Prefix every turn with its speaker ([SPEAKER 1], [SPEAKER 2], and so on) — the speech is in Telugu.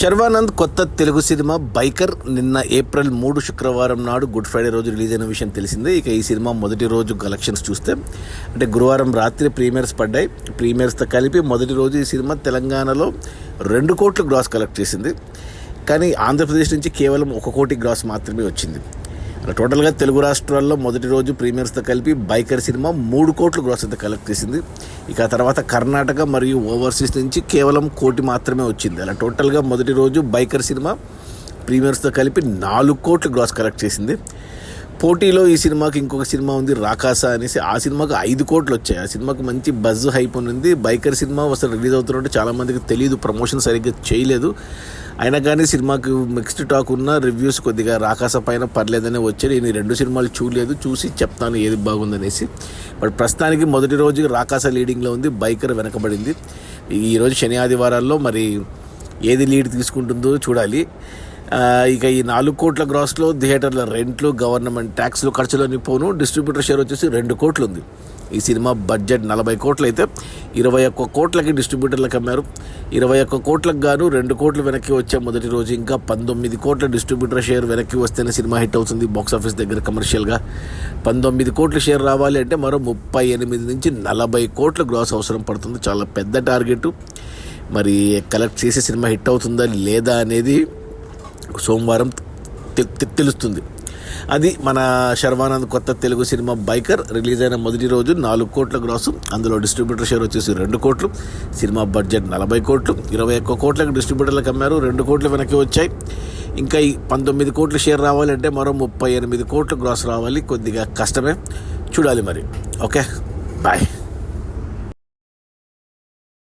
[SPEAKER 1] శర్వానంద్ కొత్త తెలుగు సినిమా బైకర్ నిన్న ఏప్రిల్ 3 శుక్రవారం నాడు గుడ్ ఫ్రైడే రోజు రిలీజ్ అయిన విషయం తెలిసిందే. ఇక ఈ సినిమా మొదటి రోజు కలెక్షన్స్ చూస్తే అంటే గురువారం రాత్రి ప్రీమియర్స్ పడ్డాయి. ప్రీమియర్స్తో కలిపి మొదటి రోజు ఈ సినిమా తెలంగాణలో 2 కోట్లు గ్రాస్ కలెక్ట్ చేసింది. కానీ ఆంధ్రప్రదేశ్ నుంచి కేవలం 1 కోటి గ్రాస్ మాత్రమే వచ్చింది. టోటల్గా తెలుగు రాష్ట్రాల్లో మొదటి రోజు ప్రీమియర్స్తో కలిపి బైకర్ సినిమా 3 కోట్లు గ్రాస్ అయితే కలెక్ట్ చేసింది. ఇక తర్వాత కర్ణాటక మరియు ఓవర్సీస్ నుంచి కేవలం 1 కోటి మాత్రమే వచ్చింది. అలా టోటల్గా మొదటి రోజు బైకర్ సినిమా ప్రీమియర్స్తో కలిపి 4 కోట్లు గ్రాస్ కలెక్ట్ చేసింది. పోటీలో ఈ సినిమాకి ఇంకొక సినిమా ఉంది రాకాస అనేసి, ఆ సినిమాకి 5 కోట్లు వచ్చాయి. ఆ సినిమాకి మంచి బజ్ హైప్ ఉంది. బైకర్ సినిమా అసలు రిలీజ్ అవుతున్నట్టు చాలామందికి తెలియదు, ప్రమోషన్ సరిగ్గా చేయలేదు. అయినా కానీ సినిమాకి మిక్స్డ్ టాక్ ఉన్న రివ్యూస్ కొద్దిగా రాకాస పైన పర్లేదనే వచ్చాయి. నేను 2 సినిమాలు చూడలేదు, చూసి చెప్తాను ఏది బాగుందనేసి. బట్ ప్రస్తుతానికి మొదటి రోజు రాకాస లీడింగ్లో ఉంది, బైకర్ వెనకబడింది. ఈరోజు శని ఆదివారాల్లో మరి ఏది లీడ్ తీసుకుంటుందో చూడాలి. ఇక ఈ 4 కోట్ల గ్రాస్లో థియేటర్ల రెంట్లు, గవర్నమెంట్ ట్యాక్స్లు, ఖర్చులని పోను డిస్ట్రిబ్యూటర్ షేర్ వచ్చేసి 2 కోట్లు ఉంది. ఈ సినిమా బడ్జెట్ 40 కోట్లు అయితే 21 కోట్లకి డిస్ట్రిబ్యూటర్లకు అమ్మారు. 21 కోట్లకు గాను 2 కోట్లు వెనక్కి వచ్చే మొదటి రోజు. ఇంకా 19 కోట్ల డిస్ట్రిబ్యూటర్ షేర్ వెనక్కి వస్తేనే సినిమా హిట్ అవుతుంది బాక్సాఫీస్ దగ్గర కమర్షియల్గా. 19 కోట్ల షేర్ రావాలి అంటే మరో 38 నుంచి 40 కోట్ల గ్రాస్ అవసరం పడుతుంది. చాలా పెద్ద టార్గెట్. మరి కలెక్ట్ చేసే సినిమా హిట్ అవుతుందా లేదా అనేది సోమవారం తెలుస్తుంది. అది మన శర్వానంద్ కొత్త తెలుగు సినిమా బైకర్ రిలీజ్ అయిన మొదటి రోజు 4 కోట్ల గ్రాసు. అందులో డిస్ట్రిబ్యూటర్ షేర్ వచ్చేసి 2 కోట్లు. సినిమా బడ్జెట్ 40 కోట్లు. 21 కోట్లకు డిస్ట్రిబ్యూటర్లకు అమ్మారు, 2 కోట్లు వెనక్కి వచ్చాయి. ఇంకా ఈ 19 కోట్ల షేర్ రావాలంటే మరో 38 కోట్ల గ్రాస్ రావాలి. కొద్దిగా కష్టమే, చూడాలి మరి. Okay, bye.